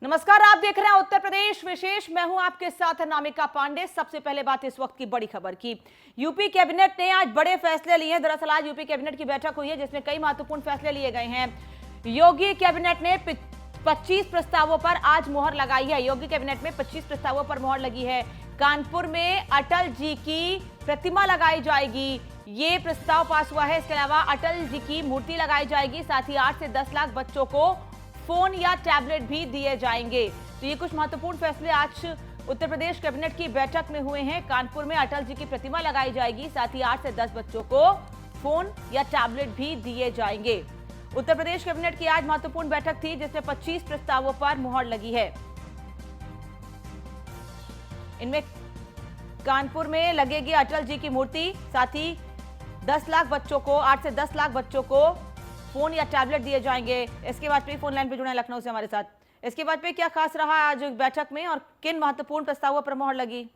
नमस्कार, आप देख रहे हैं उत्तर प्रदेश विशेष। मैं हूं आपके साथ नामिका पांडे। सबसे पहले बात इस वक्त की बड़ी खबर की। यूपी कैबिनेट ने आज बड़े फैसले लिए हैं। दरअसल आज यूपी कैबिनेट की बैठक हुई है जिसमें कई महत्वपूर्ण फैसले लिए गए हैं। योगी कैबिनेट ने 25 प्रस्तावों पर आज मुहर लगाई है। योगी कैबिनेट में 25 प्रस्तावों पर मुहर लगी है। कानपुर में अटल जी की प्रतिमा लगाई जाएगी, ये प्रस्ताव पास हुआ है। इसके अलावा अटल जी की मूर्ति लगाई जाएगी। साथ ही 8 से 10 लाख बच्चों को फोन या टैबलेट भी दिए जाएंगे। तो ये कुछ महत्वपूर्ण फैसले आज उत्तर प्रदेश कैबिनेट की बैठक में हुए हैं। कानपुर में अटल जी की प्रतिमा लगाई जाएगी, साथ ही 8 से 10 बच्चों को फोन या टैबलेट भी दिए जाएंगे। उत्तर प्रदेश कैबिनेट की आज महत्वपूर्ण बैठक थी जिसमें 25 प्रस्तावों पर मुहर लगी है। इनमें कानपुर में लगेगी अटल जी की मूर्ति, साथ ही 10 लाख बच्चों को 8 से 10 लाख बच्चों को फोन या टैबलेट दिए जाएंगे। इसके बाद पे फोन लाइन पे जुड़े लखनऊ से हमारे साथ। इसके बाद पे क्या खास रहा आज बैठक में और किन महत्वपूर्ण प्रस्तावों पर मुहर लगी?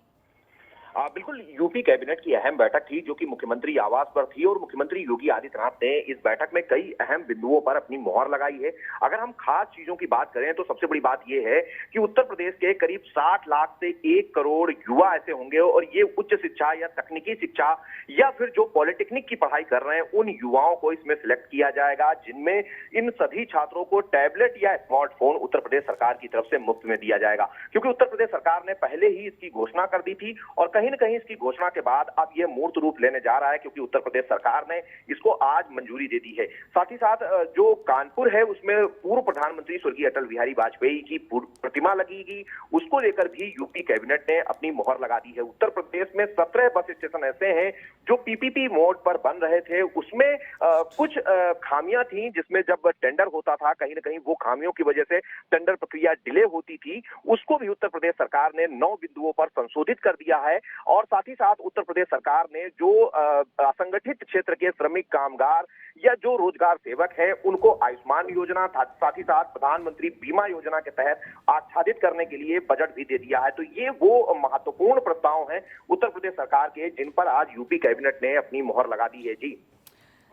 बिल्कुल, यूपी कैबिनेट की अहम बैठक थी जो कि मुख्यमंत्री आवास पर थी और मुख्यमंत्री योगी आदित्यनाथ ने इस बैठक में कई अहम बिंदुओं पर अपनी मुहर लगाई है। अगर हम खास चीजों की बात करें तो सबसे बड़ी बात यह है कि उत्तर प्रदेश के करीब 60 लाख से 1 करोड़ युवा ऐसे होंगे और ये उच्च शिक्षा या तकनीकी शिक्षा या फिर जो पॉलिटेक्निक की पढ़ाई कर रहे हैं उन युवाओं को इसमें सिलेक्ट किया जाएगा, जिनमें इन सभी छात्रों को टैबलेट या स्मार्टफोन उत्तर प्रदेश सरकार की तरफ से मुफ्त में दिया जाएगा। क्योंकि उत्तर प्रदेश सरकार ने पहले ही इसकी घोषणा कर दी थी और कहीं न कहीं इसकी घोषणा के बाद अब यह मूर्त रूप लेने जा रहा है, क्योंकि उत्तर प्रदेश सरकार ने इसको आज मंजूरी दे दी है। साथ ही साथ जो कानपुर है उसमें पूर्व प्रधानमंत्री स्वर्गीय अटल बिहारी वाजपेयी की प्रतिमा लगेगी, उसको लेकर भी यूपी कैबिनेट ने अपनी मुहर लगा दी है। उत्तर प्रदेश में 17 बस स्टेशन ऐसे हैं जो पीपीपी मोड पर बन रहे थे, उसमें कुछ खामियां थी, जिसमें जब टेंडर होता था कहीं ना कहीं वो खामियों की वजह से टेंडर प्रक्रिया डिले होती थी। उसको भी उत्तर प्रदेश सरकार ने 9 बिंदुओं पर संशोधित कर दिया है। और साथ ही साथ उत्तर प्रदेश सरकार ने जो असंगठित क्षेत्र के श्रमिक कामगार या जो रोजगार सेवक हैं उनको आयुष्मान योजना, साथ ही साथ प्रधानमंत्री बीमा योजना के तहत आच्छादित करने के लिए बजट भी दे दिया है। तो ये वो महत्वपूर्ण प्रस्ताव हैं उत्तर प्रदेश सरकार के जिन पर आज यूपी कैबिनेट ने अपनी मुहर लगा दी है। जी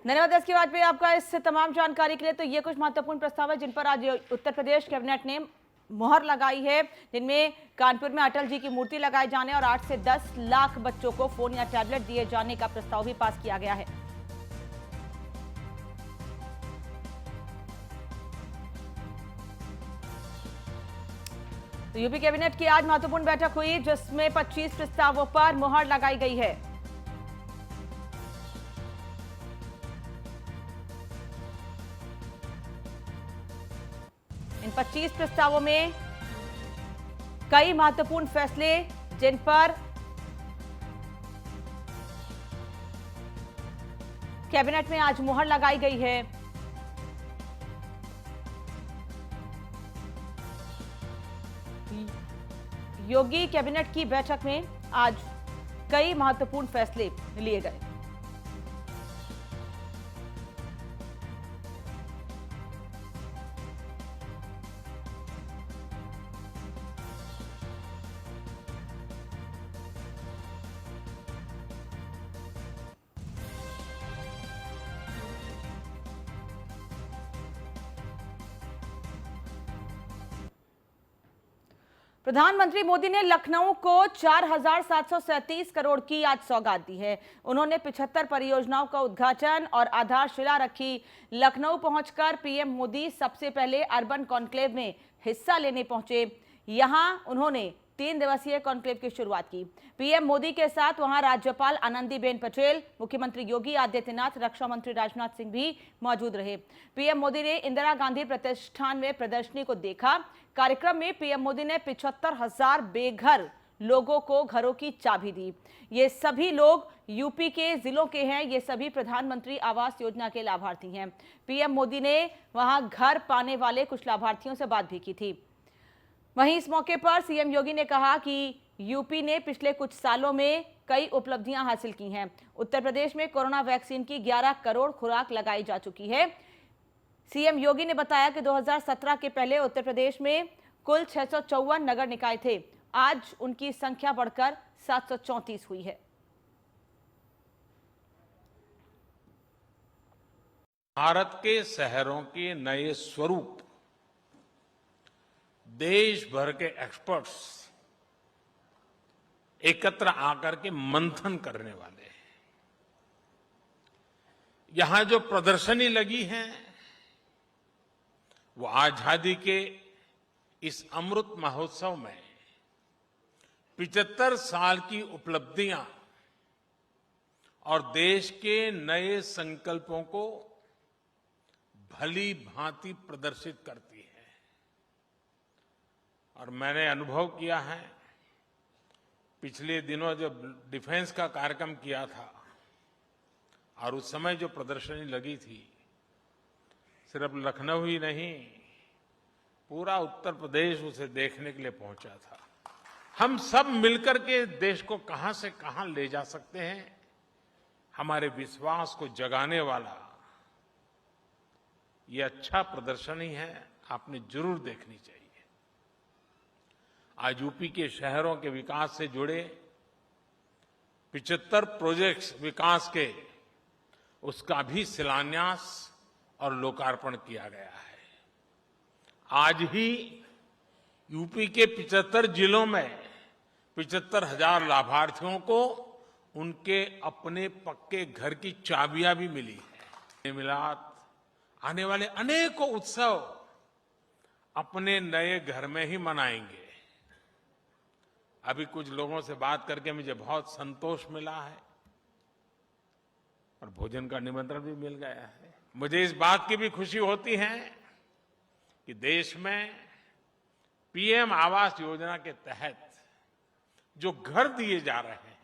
धन्यवाद इसके बाद पे आपका इस तमाम जानकारी के लिए। तो ये कुछ महत्वपूर्ण प्रस्ताव है जिन पर आज उत्तर प्रदेश कैबिनेट ने मुहर लगाई है, जिनमें कानपुर में अटल जी की मूर्ति लगाए जाने और 8 से 10 लाख बच्चों को फोन या टैबलेट दिए जाने का प्रस्ताव भी पास किया गया है। तो यूपी कैबिनेट की आज महत्वपूर्ण बैठक हुई जिसमें 25 प्रस्तावों पर मुहर लगाई गई है। इन 25 प्रस्तावों में कई महत्वपूर्ण फैसले जिन पर कैबिनेट में आज मुहर लगाई गई है। योगी कैबिनेट की बैठक में आज कई महत्वपूर्ण फैसले लिए गए। प्रधानमंत्री मोदी ने लखनऊ को 4,737 करोड़ की आज सौगात दी है। उन्होंने 75 परियोजनाओं का उद्घाटन और आधारशिला रखी। लखनऊ पहुंचकर पीएम मोदी सबसे पहले अर्बन कॉन्क्लेव में हिस्सा लेने पहुंचे। यहां उन्होंने 3 दिवसीय कॉन्क्लेव की शुरुआत की। पीएम मोदी के साथ वहां राज्यपाल आनंदीबेन पटेल, मुख्यमंत्री योगी आदित्यनाथ, रक्षा मंत्री राजनाथ सिंह भी मौजूद रहे। पीएम मोदी ने इंदिरा गांधी प्रतिष्ठान में प्रदर्शनी को देखा। कार्यक्रम में पीएम मोदी ने 75,000 बेघर लोगों को घरों की चाबी दी। ये सभी लोग यूपी के जिलों के हैं। ये सभी प्रधानमंत्री आवास योजना के लाभार्थी हैं। पीएम मोदी ने वहां घर पाने वाले कुछ लाभार्थियों से बात भी की थी। वहीं इस मौके पर सीएम योगी ने कहा कि यूपी ने पिछले कुछ सालों में कई उपलब्धियां हासिल की हैं। उत्तर प्रदेश में कोरोना वैक्सीन की 11 करोड़ खुराक लगाई जा चुकी है। सीएम योगी ने बताया कि 2017 के पहले उत्तर प्रदेश में कुल 654 नगर निकाय थे। आज उनकी संख्या बढ़कर 734 हुई है। भारत के शहरों के नए स्वरूप देश भर के एक्सपर्ट्स एकत्र आकर के मंथन करने वाले हैं। यहां जो प्रदर्शनी लगी है वो आजादी के इस अमृत महोत्सव में 75 साल की उपलब्धियां और देश के नए संकल्पों को भली भांति प्रदर्शित करती है। और मैंने अनुभव किया है, पिछले दिनों जब डिफेंस का कार्यक्रम किया था और उस समय जो प्रदर्शनी लगी थी, सिर्फ लखनऊ ही नहीं, पूरा उत्तर प्रदेश उसे देखने के लिए पहुंचा था। हम सब मिलकर के देश को कहां से कहां ले जा सकते हैं, हमारे विश्वास को जगाने वाला ये अच्छा प्रदर्शनी है, आपने जरूर देखनी चाहिए। आज यूपी के शहरों के विकास से जुड़े 75 प्रोजेक्ट्स विकास के, उसका भी शिलान्यास और लोकार्पण किया गया है। आज ही यूपी के 75 जिलों में 75,000 लाभार्थियों को उनके अपने पक्के घर की चाबियां भी मिली है। मिलाद, आने वाले अनेकों उत्सव अपने नए घर में ही मनाएंगे। अभी कुछ लोगों से बात करके मुझे बहुत संतोष मिला है और भोजन का निमंत्रण भी मिल गया है। मुझे इस बात की भी खुशी होती है कि देश में पीएम आवास योजना के तहत जो घर दिए जा रहे हैं,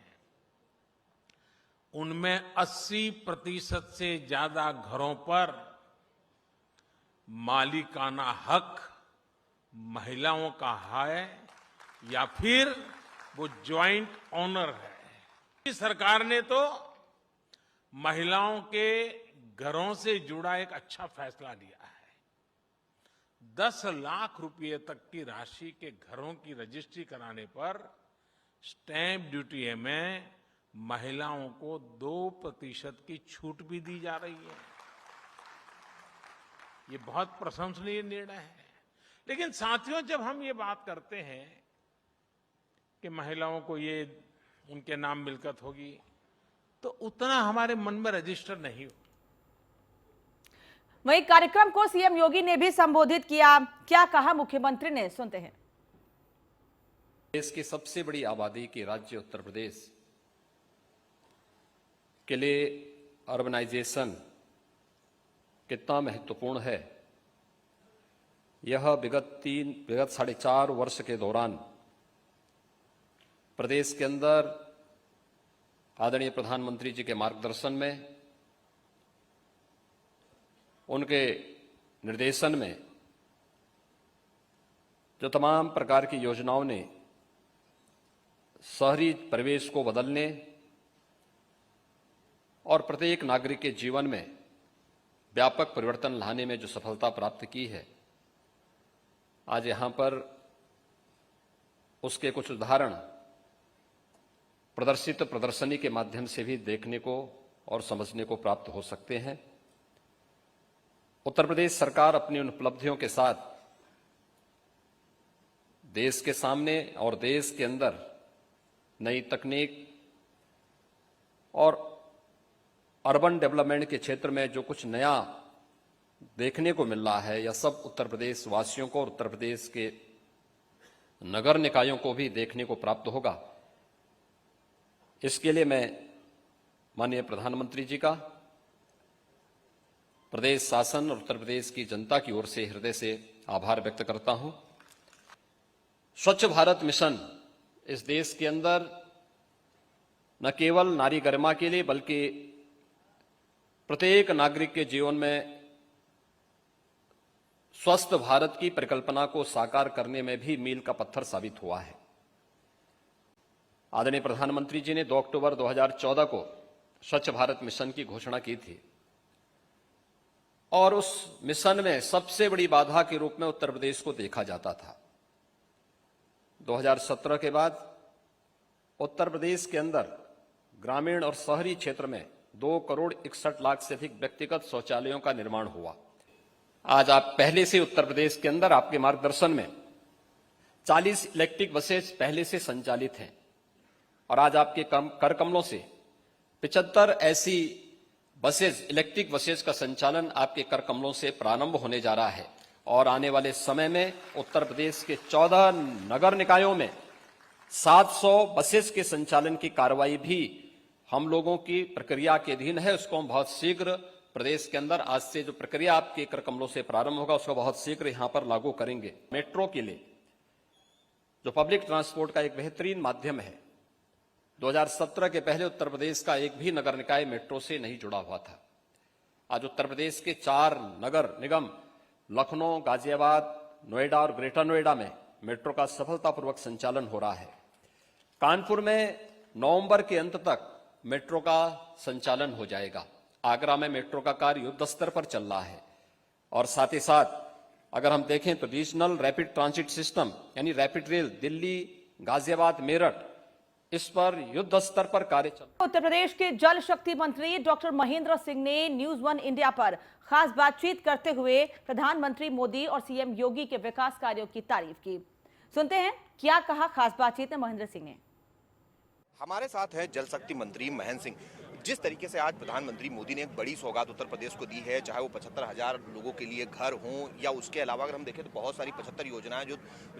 उनमें 80% से ज्यादा घरों पर मालिकाना हक महिलाओं का है या फिर वो ज्वाइंट ओनर है। सरकार ने तो महिलाओं के घरों से जुड़ा एक अच्छा फैसला लिया है। 10 लाख रुपए तक की राशि के घरों की रजिस्ट्री कराने पर स्टैंप ड्यूटी में महिलाओं को 2% की छूट भी दी जा रही है। ये बहुत प्रशंसनीय निर्णय है। लेकिन साथियों, जब हम ये बात करते हैं कि महिलाओं को ये उनके नाम मिल्कत होगी, तो उतना हमारे मन में रजिस्टर नहीं हो। वहीं कार्यक्रम को सीएम योगी ने भी संबोधित किया। क्या कहा मुख्यमंत्री ने, सुनते हैं। देश की सबसे बड़ी आबादी के राज्य उत्तर प्रदेश के लिए अर्बनाइजेशन कितना महत्वपूर्ण है, यह विगत 4.5 वर्ष के दौरान प्रदेश के अंदर आदरणीय प्रधानमंत्री जी के मार्गदर्शन में, उनके निर्देशन में जो तमाम प्रकार की योजनाओं ने शहरी परिवेश को बदलने और प्रत्येक नागरिक के जीवन में व्यापक परिवर्तन लाने में जो सफलता प्राप्त की है, आज यहां पर उसके कुछ उदाहरण प्रदर्शित प्रदर्शनी के माध्यम से भी देखने को और समझने को प्राप्त हो सकते हैं। उत्तर प्रदेश सरकार अपनी उन उपलब्धियों के साथ देश के सामने और देश के अंदर नई तकनीक और अर्बन डेवलपमेंट के क्षेत्र में जो कुछ नया देखने को मिल रहा है, यह सब उत्तर प्रदेश वासियों को और उत्तर प्रदेश के नगर निकायों को भी देखने को प्राप्त होगा। इसके लिए मैं माननीय प्रधानमंत्री जी का, प्रदेश शासन और उत्तर प्रदेश की जनता की ओर से हृदय से आभार व्यक्त करता हूं। स्वच्छ भारत मिशन इस देश के अंदर न केवल नारी गरिमा के लिए बल्कि प्रत्येक नागरिक के जीवन में स्वस्थ भारत की परिकल्पना को साकार करने में भी मील का पत्थर साबित हुआ है। आदरणीय प्रधानमंत्री जी ने 2 अक्टूबर 2014 को स्वच्छ भारत मिशन की घोषणा की थी और उस मिशन में सबसे बड़ी बाधा के रूप में उत्तर प्रदेश को देखा जाता था। 2017 के बाद उत्तर प्रदेश के अंदर ग्रामीण और शहरी क्षेत्र में 2,61,00,000 से अधिक व्यक्तिगत शौचालयों का निर्माण हुआ। आज आप पहले से उत्तर प्रदेश के अंदर आपके मार्गदर्शन में 40 इलेक्ट्रिक बसेस पहले से संचालित हैं और आज आपके कर कमलों से 75 ऐसी बसेस, इलेक्ट्रिक बसेस का संचालन आपके कर कमलों से प्रारंभ होने जा रहा है और आने वाले समय में उत्तर प्रदेश के 14 नगर निकायों में 700 बसेस के संचालन की कार्रवाई भी हम लोगों की प्रक्रिया के अधीन है। उसको हम बहुत शीघ्र प्रदेश के अंदर आज से जो प्रक्रिया आपके कर कमलों से प्रारंभ होगा उसको बहुत शीघ्र यहां पर लागू करेंगे। मेट्रो के लिए जो पब्लिक ट्रांसपोर्ट का एक बेहतरीन माध्यम है, 2017 के पहले उत्तर प्रदेश का एक भी नगर निकाय मेट्रो से नहीं जुड़ा हुआ था। आज उत्तर प्रदेश के 4 नगर निगम लखनऊ, गाजियाबाद, नोएडा और ग्रेटर नोएडा में मेट्रो का सफलतापूर्वक संचालन हो रहा है। कानपुर में नवंबर के अंत तक मेट्रो का संचालन हो जाएगा। आगरा में मेट्रो का कार्य युद्ध स्तर पर चल रहा है और साथ ही साथ अगर हम देखें तो रीजनल रैपिड ट्रांजिट सिस्टम यानी रैपिड रेल दिल्ली, गाजियाबाद, मेरठ, इस पर युद्ध स्तर पर कार्य चल रहा है। उत्तर प्रदेश के जल शक्ति मंत्री डॉक्टर महेंद्र सिंह ने न्यूज 1 इंडिया पर खास बातचीत करते हुए प्रधानमंत्री मोदी और सीएम योगी के विकास कार्यों की तारीफ की। सुनते हैं क्या कहा खास बातचीत में महेंद्र सिंह ने। हमारे साथ है जल शक्ति मंत्री महेंद्र सिंह। जिस तरीके से आज प्रधानमंत्री मोदी ने एक बड़ी सौगात उत्तर प्रदेश को दी है, चाहे वो 75,000 लोगों के लिए घर हों या उसके अलावा अगर हम देखें तो बहुत सारी 75 योजनाएं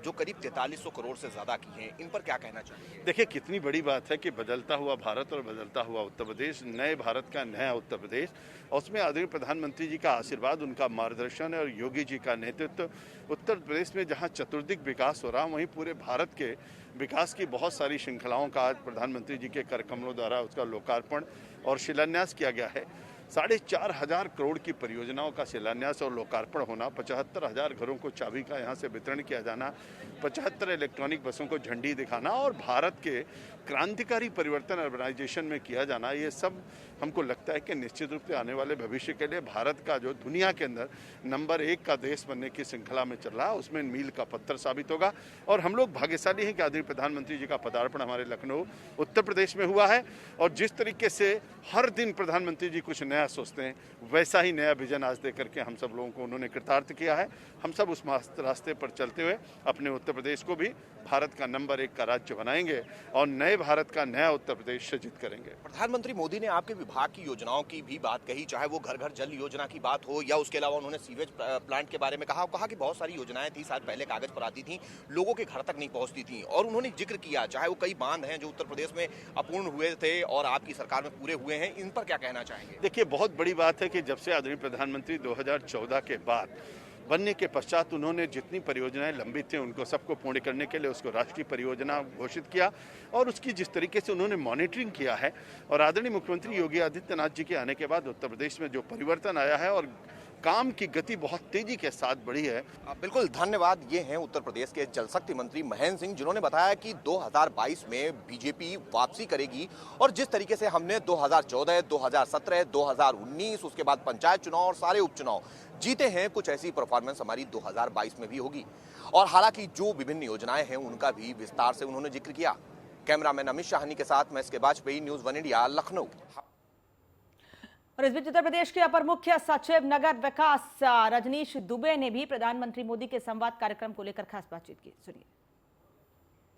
जो करीब 4300 करोड़ से ज्यादा की हैं, इन पर क्या कहना चाहिए? देखिए कितनी बड़ी बात है कि बदलता हुआ भारत और बदलता हुआ उत्तर प्रदेश, नए भारत का नया उत्तर प्रदेश, और उसमें आदरणीय प्रधानमंत्री जी का आशीर्वाद, उनका मार्गदर्शन और योगी जी का नेतृत्व। उत्तर प्रदेश में जहां चतुर्दिक विकास हो रहा, वहीं पूरे भारत के विकास की बहुत सारी श्रृंखलाओं का आज प्रधानमंत्री जी के कर कमलों द्वारा उसका लोकार्पण और शिलान्यास किया गया है। 4,500 करोड़ की परियोजनाओं का शिलान्यास और लोकार्पण होना, 75,000 घरों को चाबी का यहाँ से वितरण किया जाना, 75 इलेक्ट्रॉनिक बसों को झंडी दिखाना और भारत के क्रांतिकारी परिवर्तन अर्बनाइजेशन में किया जाना, ये सब हमको लगता है कि निश्चित रूप से आने वाले भविष्य के लिए भारत का जो दुनिया के अंदर नंबर 1 का देश बनने की श्रृंखला में चल रहा है, उसमें मील का पत्थर साबित होगा। और हम लोग भाग्यशाली हैं कि आदरणीय प्रधानमंत्री जी का पदार्पण हमारे लखनऊ उत्तर प्रदेश में हुआ है और जिस तरीके से हर दिन प्रधानमंत्री जी कुछ नया सोचते हैं, वैसा ही नया विजन आज दे करके हम सब लोगों को उन्होंने कृतार्थ किया है। हम सब उस रास्ते पर चलते हुए अपने उत्तर प्रदेश को भी भारत का नंबर 1 का राज्य बनाएंगे और नए भारत का नया उत्तर प्रदेश सृजित करेंगे। प्रधानमंत्री मोदी ने आपके विभाग की योजनाओं की भी बात कही, चाहे वो घर घर जल योजना की बात हो या उसके अलावा उन्होंने सीवेज प्लांट के बारे में कहा कि बहुत सारी योजनाएं थी, शायद पहले कागज पर आती थी, लोगों के घर तक नहीं पहुंचती थी। और उन्होंने जिक्र किया चाहे वो कई बांध हैं जो उत्तर प्रदेश में अपूर्ण हुए थे और आपकी सरकार में पूरे हुए हैं, इन पर क्या कहना चाहेंगे? देखिए बहुत बड़ी बात है कि जब से आदरणीय प्रधानमंत्री 2014 के बाद बनने के पश्चात उन्होंने जितनी परियोजनाएं लंबित थी उनको सबको पूर्ण करने के लिए उसको राष्ट्रीय परियोजना घोषित किया और उसकी जिस तरीके से उन्होंने मॉनिटरिंग किया है और आदरणीय मुख्यमंत्री योगी आदित्यनाथ जी के आने के बाद उत्तर प्रदेश में जो परिवर्तन आया है और काम की गति बहुत तेजी के साथ बढ़ी है। बिल्कुल धन्यवाद। ये हैं उत्तर प्रदेश के जल शक्ति मंत्री महेंद्र सिंह, जिन्होंने बताया कि 2022 में बीजेपी वापसी करेगी और जिस तरीके से हमने 2014, 2017, 2019 उसके बाद पंचायत चुनाव और सारे उपचुनाव जीते हैं, कुछ ऐसी परफॉर्मेंस हमारी 2022 में भी होगी। और हालांकि जो विभिन्न योजनाएं हैं उनका भी विस्तार से उन्होंने जिक्र किया। कैमरामैन अमित शाहनी के साथ मैं इसके वाजपेयी, न्यूज 1 इंडिया, लखनऊ। और इस बीच उत्तर प्रदेश के अपर मुख्य सचिव नगर विकास रजनीश दुबे ने भी प्रधानमंत्री मोदी के संवाद कार्यक्रम को लेकर खास बातचीत की। सुनिए।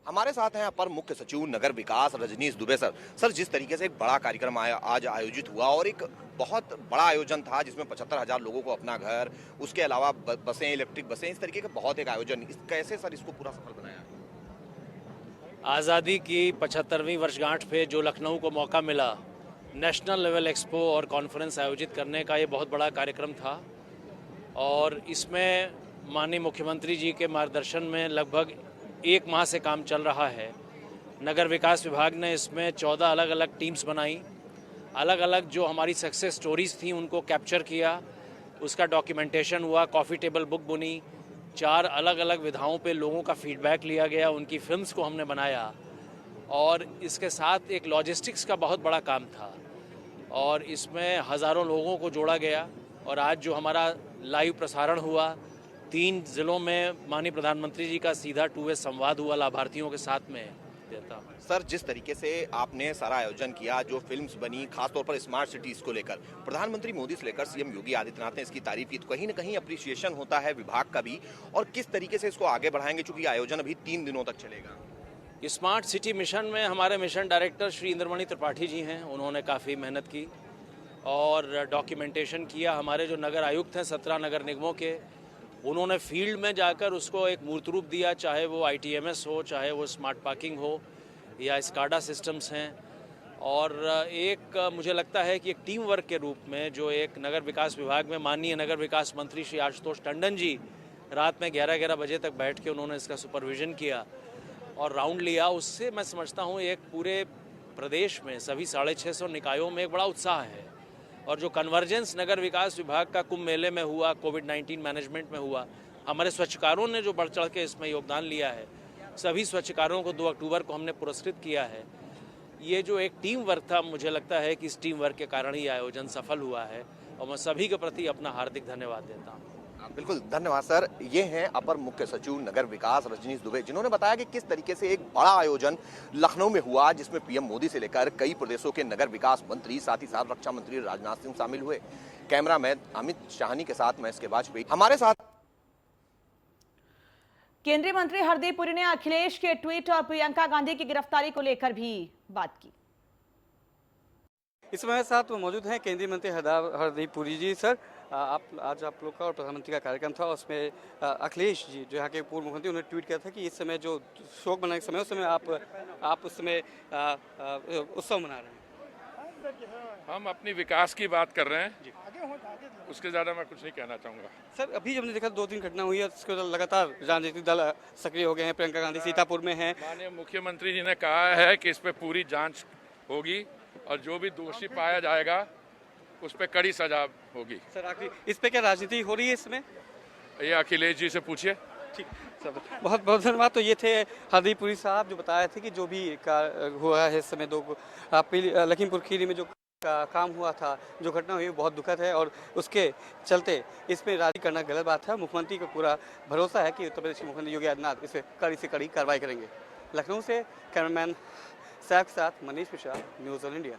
हमारे साथ हैं अपर मुख्य सचिव नगर विकास रजनीश दुबे सर, जिस तरीके से एक बड़ा कार्यक्रम आज आयोजित हुआ और एक बहुत बड़ा आयोजन था जिसमें 75,000 लोगों को अपना घर, उसके अलावा बसें, इलेक्ट्रिक बसें, इस तरीके का बहुत एक आयोजन, कैसे सर इसको पूरा सफल बनाया? आज़ादी की 75वीं वर्षगांठ पे जो लखनऊ को मौका मिला नेशनल लेवल एक्सपो और कॉन्फ्रेंस आयोजित करने का, ये बहुत बड़ा कार्यक्रम था और इसमें माननीय मुख्यमंत्री जी के मार्गदर्शन में लगभग 1 माह से काम चल रहा है। नगर विकास विभाग ने इसमें 14 अलग अलग टीम्स बनाई, अलग अलग जो हमारी सक्सेस स्टोरीज थी उनको कैप्चर किया, उसका डॉक्यूमेंटेशन हुआ, कॉफ़ी टेबल बुक बनी, 4 अलग अलग विधाओं पे लोगों का फीडबैक लिया गया, उनकी फिल्म्स को हमने बनाया और इसके साथ एक लॉजिस्टिक्स का बहुत बड़ा काम था और इसमें हज़ारों लोगों को जोड़ा गया। और आज जो हमारा लाइव प्रसारण हुआ, 3 ज़िलों में माननीय प्रधानमंत्री जी का सीधा 2 वे संवाद हुआ लाभार्थियों के साथ में, देता हूँ। सर, जिस तरीके से आपने सारा आयोजन किया, जो फिल्म्स बनी, खासतौर पर स्मार्ट सिटीज को लेकर, प्रधानमंत्री मोदी से लेकर सीएम योगी आदित्यनाथ ने इसकी तारीफ की, तो कहीं ना कहीं अप्रिसिएशन होता है विभाग का भी, और किस तरीके से इसको आगे बढ़ाएंगे, चूंकि आयोजन अभी 3 दिनों तक चलेगा। स्मार्ट सिटी मिशन में हमारे मिशन डायरेक्टर श्री इंद्रमणि त्रिपाठी जी हैं, उन्होंने काफ़ी मेहनत की और डॉक्यूमेंटेशन किया। हमारे जो नगर आयुक्त हैं 17 नगर निगमों के, उन्होंने फील्ड में जाकर उसको एक मूर्त रूप दिया, चाहे वो ITMS हो, चाहे वो स्मार्ट पार्किंग हो या स्काडा सिस्टम्स हैं। और एक मुझे लगता है कि एक टीम वर्क के रूप में जो एक नगर विकास विभाग में माननीय नगर विकास मंत्री श्री आशुतोष टंडन जी रात में 11-11 बजे तक बैठ के उन्होंने इसका सुपरविजन किया और राउंड लिया, उससे मैं समझता हूँ एक पूरे प्रदेश में सभी 650 निकायों में एक बड़ा उत्साह है। और जो कन्वर्जेंस नगर विकास विभाग का कुंभ मेले में हुआ, कोविड-19 मैनेजमेंट में हुआ, हमारे स्वच्छकारों ने जो बढ़ चढ़ के इसमें योगदान लिया है, सभी स्वच्छकारों को 2 अक्टूबर को हमने पुरस्कृत किया है। ये जो एक टीम वर्क था, मुझे लगता है कि इस टीम वर्क के कारण ही आयोजन सफल हुआ है और मैं सभी के प्रति अपना हार्दिक धन्यवाद देता हूँ। बिल्कुल, धन्यवाद सर। ये हैं अपर मुख्य सचिव नगर विकास रजनीश दुबे, जिन्होंने बताया कि किस तरीके से एक बड़ा आयोजन लखनऊ में हुआ, जिसमें पीएम मोदी से लेकर कई प्रदेशों के नगर विकास मंत्री, साथ ही साथ रक्षा मंत्री राजनाथ सिंह शामिल हुए। कैमरामैन अमित शाहनी के साथ मैं इसके वाजपेयी हमारे साथ। केंद्रीय मंत्री हरदीप पुरी ने अखिलेश के ट्वीट और प्रियंका गांधी की गिरफ्तारी को लेकर भी बात की। इस समय साथ मौजूद हैं केंद्रीय मंत्री हरदीप पुरी जी। सर, आज आप लोग का और प्रधानमंत्री का कार्यक्रम था, उसमें अखिलेश जी जो यहाँ के पूर्व मुख्यमंत्री, उन्होंने ट्वीट किया था कि इस समय जो शोक मनाने के समय, उस समय आप उस समय उत्सव मना रहे हैं। हम अपनी विकास की बात कर रहे हैं, उसके ज़्यादा मैं कुछ नहीं कहना चाहूँगा। सर, अभी जब हमने देखा 2-3 घटना हुई है, उसके बाद लगातार राजनीतिक दल सक्रिय हो गए हैं। प्रियंका गांधी सीतापुर में हैं। माननीय मुख्यमंत्री जी ने कहा है कि इस पर पूरी जांच होगी और जो भी दोषी पाया जाएगा उस पर कड़ी सजा होगी। सर, आखिर इस पे क्या राजनीति हो रही है इसमें? ये अखिलेश जी से पूछिए। ठीक सर, बहुत बहुत धन्यवाद। तो ये थे हरदीप पुरी साहब, जो बताए थे कि जो भी हुआ है इस समय लखीमपुर खीरी में जो काम हुआ था, जो घटना हुई, बहुत दुखद है और उसके चलते इसमें राजी करना गलत बात है। मुख्यमंत्री को पूरा भरोसा है कि उत्तर प्रदेश के मुख्यमंत्री योगी आदित्यनाथ इस पर कड़ी से कड़ी कार्रवाई करेंगे। लखनऊ से कैमरामैन सैफ के साथ Manish Mishra, news on India.